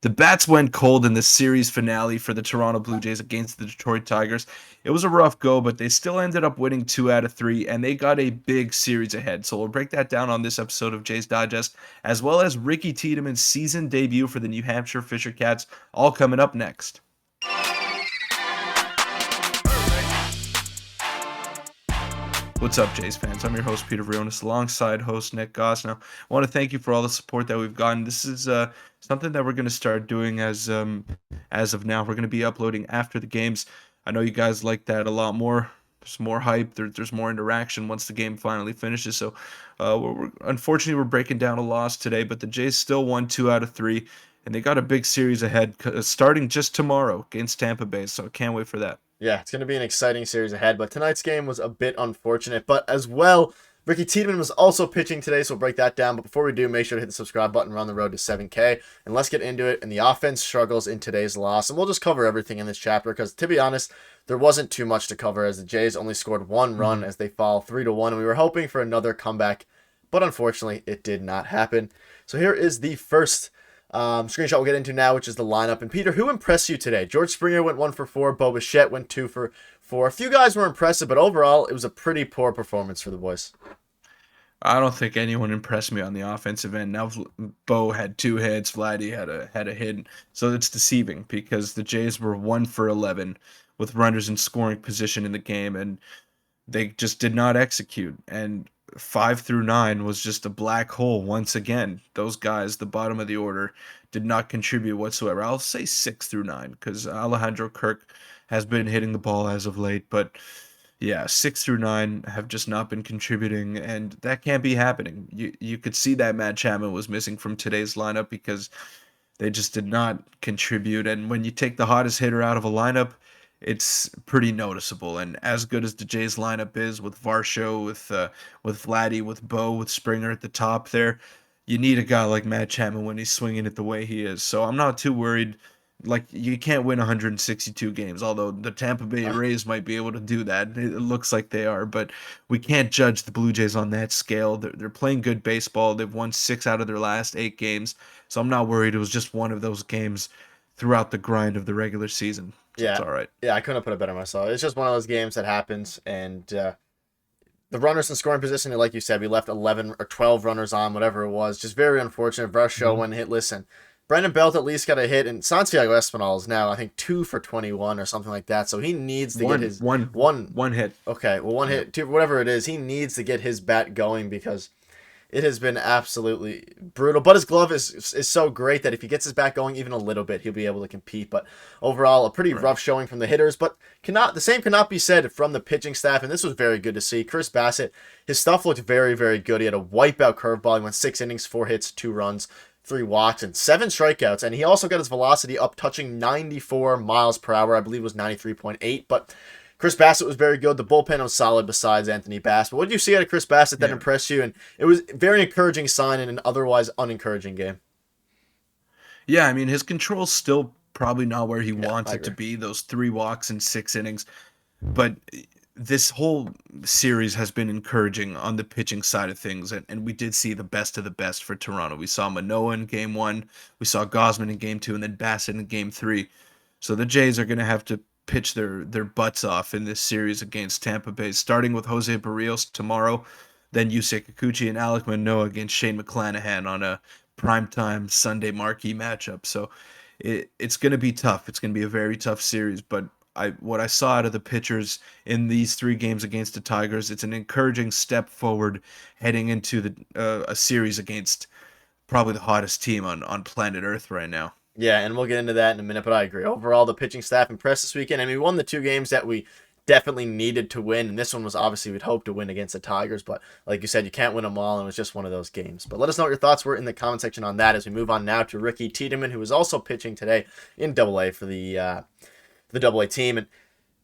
The bats went cold in the series finale for the Toronto Blue Jays against the Detroit Tigers. It was a rough go, but they still ended up winning 2 out of 3, and they got a big series ahead. So we'll break that down on this episode of Jays Digest, as well as Ricky Tiedemann's season debut for the New Hampshire Fisher Cats, all coming up next. What's up, Jays fans? I'm your host, Peter Vryonis, alongside host Nick Gosse. Now, I want to thank you for all the support that we've gotten. This is something that we're going to start doing as of now. We're going to be uploading after the games. I know you guys like that a lot more. There's more hype. There's more interaction once the game finally finishes. So, unfortunately, we're breaking down a loss today, but the Jays still won 2 out of 3, and they got a big series ahead starting just tomorrow against Tampa Bay. So, I can't wait for that. Yeah, it's going to be an exciting series ahead, but tonight's game was a bit unfortunate. But as well, Ricky Tiedemann was also pitching today, so we'll break that down. But before we do, make sure to hit the subscribe button. We're on the road to 7K, and let's get into it. And the offense struggles in today's loss, and we'll just cover everything in this chapter because, to be honest, there wasn't too much to cover as the Jays only scored one run as they fall 3-1, and we were hoping for another comeback, but unfortunately, it did not happen. So here is the first screenshot we'll get into now, which is the lineup. And Peter, who impressed you today? George Springer went 1 for 4. Bo Bichette went 2 for 4. A few guys were impressive, but overall, it was a pretty poor performance for the boys. I don't think anyone impressed me on the offensive end. Now, Bo had 2 hits, Vladdy had a hit, so it's deceiving because the Jays were 1 for 11 with runners in scoring position in the game, and they just did not execute. And 5 through 9 was just a black hole once again. Those guys, the bottom of the order, did not contribute whatsoever. I'll say 6 through 9 because Alejandro Kirk has been hitting the ball as of late, but yeah, 6 through 9 have just not been contributing, and that can't be happening. You could see that Matt Chapman was missing from today's lineup because they just did not contribute. And when you take the hottest hitter out of a lineup, it's pretty noticeable. And as good as the Jays lineup is with Varsho, with Vladdy, with Bo, with Springer at the top there, you need a guy like Matt Chapman when he's swinging it the way he is. So I'm not too worried. Like, you can't win 162 games, although the Tampa Bay Rays might be able to do that. It looks like they are, but we can't judge the Blue Jays on that scale. They're playing good baseball. They've won 6 out of their last 8 games, so I'm not worried. It was just one of those games throughout the grind of the regular season. So it's Yeah, all right. yeah, I couldn't have put it better myself. It's just one of those games that happens, and the runners in scoring position, like you said, we left 11 or 12 runners on, whatever it was. Just very unfortunate. Varsho went hitless, and Brendan Belt at least got a hit, and Santiago Espinal is now, I think, 2 for 21 or something like that. So he needs to get his One hit. Okay, well, one Yeah. hit, two, whatever it is, he needs to get his bat going because it has been absolutely brutal. But his glove is so great that if he gets his bat going even a little bit, he'll be able to compete. But overall, a pretty Right. rough showing from the hitters. But the same cannot be said from the pitching staff, and this was very good to see. Chris Bassitt, his stuff looked very, very good. He had a wipeout curveball. He went 6 innings, 4 hits, 2 runs, 3 walks, and 7 strikeouts. And he also got his velocity up, touching 94 miles per hour. I believe it was 93.8. But Chris Bassitt was very good. The bullpen was solid besides Anthony Bass. But what did you see out of Chris Bassitt that impressed you? And it was a very encouraging sign in an otherwise unencouraging game. Yeah, I mean, his control's still probably not where he Yeah, wants I it to agree. be, those 3 walks and 6 innings. But this whole series has been encouraging on the pitching side of things, and we did see the best of the best for Toronto. We saw Manoah in game 1, we saw Gosman in game 2, and then Bassett in game 3. So the Jays are going to have to pitch their butts off in this series against Tampa Bay, starting with Jose Barrios tomorrow, then Yusei Kikuchi and Alek Manoah against Shane McClanahan on a primetime Sunday marquee matchup. So it's going to be tough. It's going to be a very tough series, but what I saw out of the pitchers in these 3 games against the Tigers, it's an encouraging step forward heading into a series against probably the hottest team on planet Earth right now. Yeah, and we'll get into that in a minute, but I agree. Overall, the pitching staff impressed this weekend, and we won the 2 games that we definitely needed to win, and this one was obviously we'd hope to win against the Tigers, but like you said, you can't win them all, and it was just one of those games. But let us know what your thoughts were in the comment section on that as we move on now to Ricky Tiedemann, who was also pitching today in Double-A for the Double-A team, and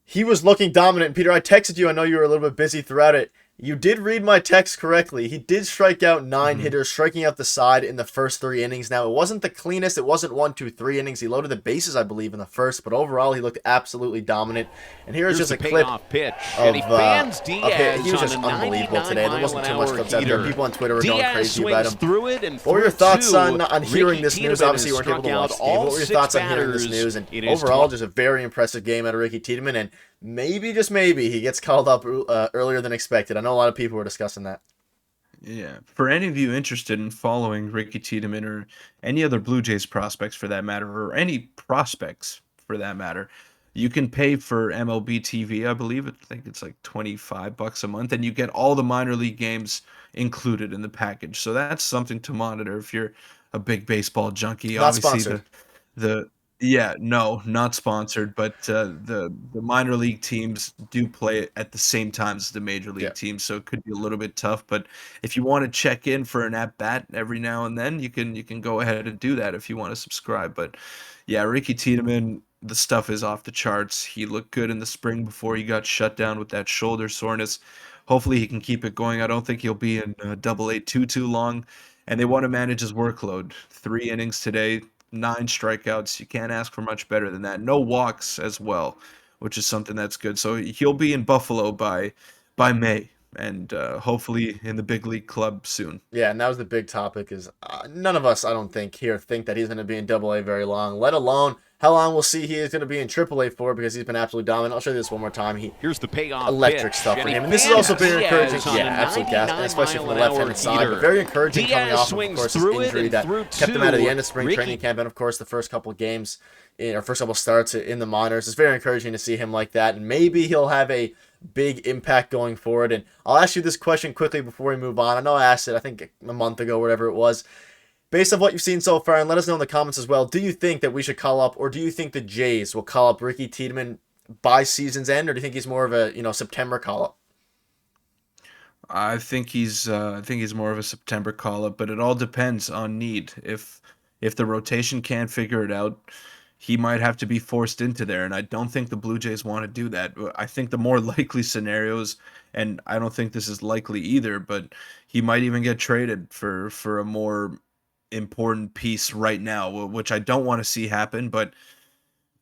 he was looking dominant. Peter, I texted you. I know you were a little bit busy throughout it. You did read my text correctly. He did strike out 9 Mhm. hitters, striking out the side in the first 3 innings. Now, it wasn't the cleanest. It wasn't 1, 2, 3 innings. He loaded the bases, I believe, in the first, but overall, he looked absolutely dominant. And here is Here's just the a clip payoff pitch, of and he fans He Diaz was on just a unbelievable 99 today. There mile wasn't an too much hour clips out there. heater. People on Twitter were going Diaz crazy about swings him. through it, and What were for your thoughts 2, on hearing Ricky this news? Tiedemann Obviously, has you weren't able struck to watch out the game. all What were your 6 thoughts on hearing this batters news? And in his overall, just a very impressive game out of Ricky Tiedemann. And maybe, just maybe, he gets called up earlier than expected. I know a lot of people were discussing that. Yeah. For any of you interested in following Ricky Tiedemann or any other Blue Jays prospects for that matter, or any prospects for that matter, you can pay for MLB TV, I believe. I think it's like $25 a month, and you get all the minor league games included in the package. So that's something to monitor if you're a big baseball junkie. Not Obviously, sponsored. the yeah, no, not sponsored, but the minor league teams do play it at the same time as the major Yeah. league teams, so it could be a little bit tough. But if you want to check in for an at bat every now and then, you can go ahead and do that if you want to subscribe. But yeah, Ricky Tiedemann, the stuff is off the charts. He looked good in the spring before he got shut down with that shoulder soreness. Hopefully, he can keep it going. I don't think he'll be in Double A too long, and they want to manage his workload. 3 innings today, 9 strikeouts. You can't ask for much better than that. No walks as well, which is something that's good. So he'll be in Buffalo by May, and hopefully in the big league club soon. Yeah, and that was the big topic. Is none of us, I don't think, here think that he's going to be in Double A very long. Let alone how long we'll see he is going to be in Triple A for, because he's been absolutely dominant. I'll show you this one more time. Here's the payoff Electric pitch, stuff for and he him, and this is fans also very encouraging. Diaz on Yeah, a absolute gas, and 99 especially from the mile an left-handed hour side. But heater. very encouraging coming Diaz off of swings course, his through it injury and that through kept him out of the 2. end of spring Ricky training camp, and of course the first couple games, or first couple starts in the minors. It's very encouraging to see him like that, and maybe he'll have a big impact going forward. And I'll ask you this question quickly before we move on. I know I asked it, I think a month ago, whatever it was. Based on what you've seen so far, and let us know in the comments as well, do you think that we should call up, or do you think the Jays will call up Ricky Tiedemann by season's end, or do you think he's more of a September call up? I think he's more of a September call up, but it all depends on need. If the rotation can't figure it out, he might have to be forced into there, and I don't think the Blue Jays want to do that. I think the more likely scenarios, and I don't think this is likely either, but he might even get traded for a more important piece right now, which I don't want to see happen, but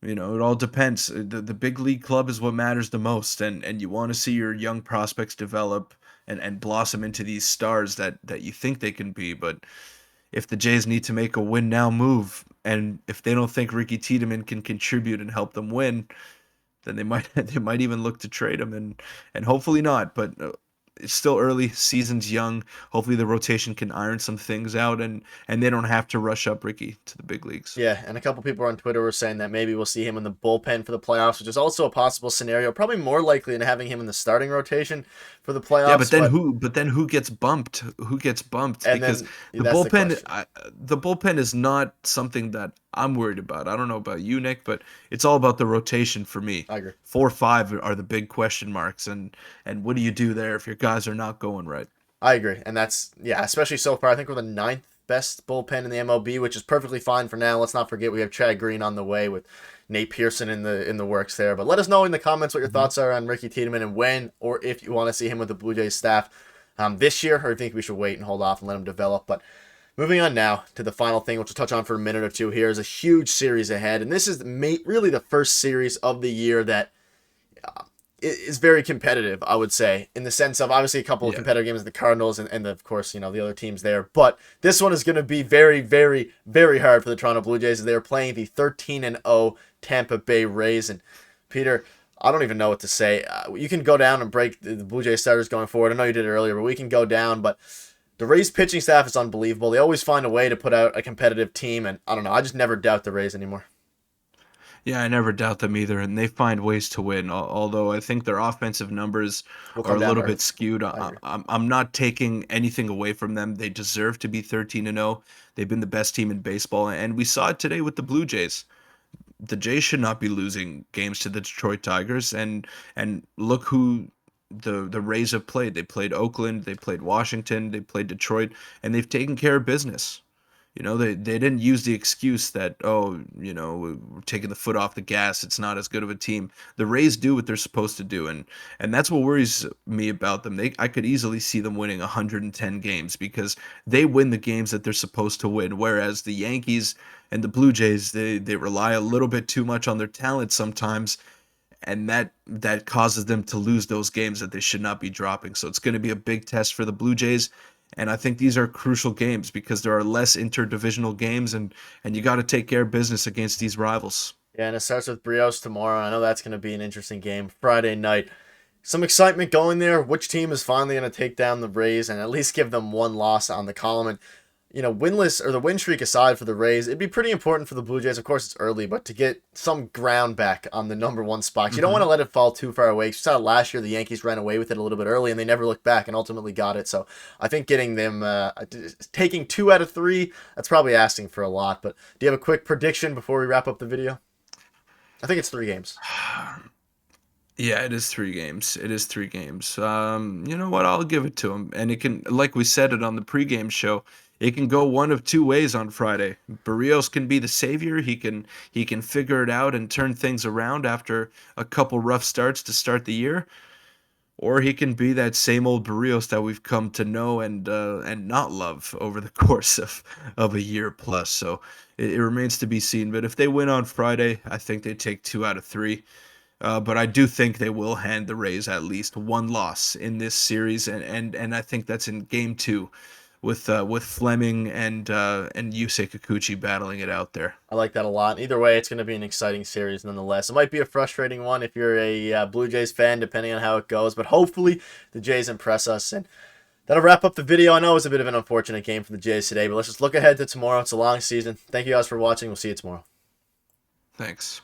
it all depends. The big league club is what matters the most, and you want to see your young prospects develop and blossom into these stars that you think they can be. But if the Jays need to make a win now move, and if they don't think Ricky Tiedemann can contribute and help them win, then they might they might even look to trade him, and hopefully not. But it's still early, season's young. Hopefully the rotation can iron some things out, and they don't have to rush up Ricky to the big leagues. Yeah, and a couple people on Twitter were saying that maybe we'll see him in the bullpen for the playoffs, which is also a possible scenario. Probably more likely than having him in the starting rotation for the Yeah, but playoffs. then who gets bumped? Who gets bumped? And Because then the that's the bullpen, question. the bullpen is not something that I'm worried about. I don't know about you, Nick, but it's all about the rotation for me. I agree. 4, 5 are the big question marks, and what do you do there if your guys are not going right? I agree, and that's, yeah, especially so far. I think we're the ninth best bullpen in the MLB, which is perfectly fine for now. Let's not forget we have Chad Green on the way with Nate Pearson in the works there. But let us know in the comments what your Mhm. thoughts are on Ricky Tiedemann, and when or if you want to see him with the Blue Jays staff this year, or if you think we should wait and hold off and let him develop. But moving on now to the final thing, which we'll touch on for a minute or two here, is a huge series ahead, and this is really the first series of the year that is very competitive, I would say, in the sense of obviously a couple of Yeah. competitive games, the Cardinals and of course, the other teams there. But this one is going to be very, very, very hard for the Toronto Blue Jays as they are playing the 13-0 Tampa Bay Rays. And Peter, I don't even know what to say. You can go down and break the Blue Jays starters going forward. I know you did it earlier, but we can go down. But the Rays pitching staff is unbelievable. They always find a way to put out a competitive team. And I don't know. I just never doubt the Rays anymore. Yeah, I never doubt them either, and they find ways to win. Although I think their offensive numbers We'll are come a down to little bit earth. skewed. I agree. I'm not taking anything away from them. They deserve to be 13-0. They've been the best team in baseball, and we saw it today with the Blue Jays. The Jays should not be losing games to the Detroit Tigers, and look who the Rays have played. They played Oakland, they played Washington, they played Detroit, and they've taken care of business. They didn't use the excuse that, oh, we're taking the foot off the gas. It's not as good of a team. The Rays do what they're supposed to do, and that's what worries me about them. I could easily see them winning 110 games because they win the games that they're supposed to win. Whereas the Yankees and the Blue Jays, they rely a little bit too much on their talent sometimes, and that causes them to lose those games that they should not be dropping. So it's going to be a big test for the Blue Jays, and I think these are crucial games because there are less interdivisional games, and you got to take care of business against these rivals. Yeah, and it starts with Brios tomorrow. I know that's going to be an interesting game Friday night. Some excitement going there. Which team is finally going to take down the Rays and at least give them one loss on the column? And winless or the win streak aside for the Rays, it'd be pretty important for the Blue Jays. Of course, it's early, but to get some ground back on the number one spot. You don't want to let it fall too far away. You saw last year the Yankees ran away with it a little bit early, and they never looked back and ultimately got it. So I think getting them taking 2 out of 3, that's probably asking for a lot. But do you have a quick prediction before we wrap up the video? I think it's 3 games. Yeah, it is 3 games. It is 3 games. You know what? I'll give it to him. And it can, like we said it on the pregame show, it can go one of two ways on Friday. Barrios can be the savior. He can figure it out and turn things around after a couple rough starts to start the year, or he can be that same old Barrios that we've come to know and not love over the course of a year plus. So it remains to be seen. But if they win on Friday, I think they take 2 out of 3. But I do think they will hand the Rays at least one loss in this series, and I think that's in Game 2, with Fleming and Yusei Kikuchi battling it out there. I like that a lot. Either way, it's going to be an exciting series nonetheless. It might be a frustrating one if you're a Blue Jays fan, depending on how it goes. But hopefully the Jays impress us. And that'll wrap up the video. I know it was a bit of an unfortunate game for the Jays today, but let's just look ahead to tomorrow. It's a long season. Thank you guys for watching. We'll see you tomorrow. Thanks.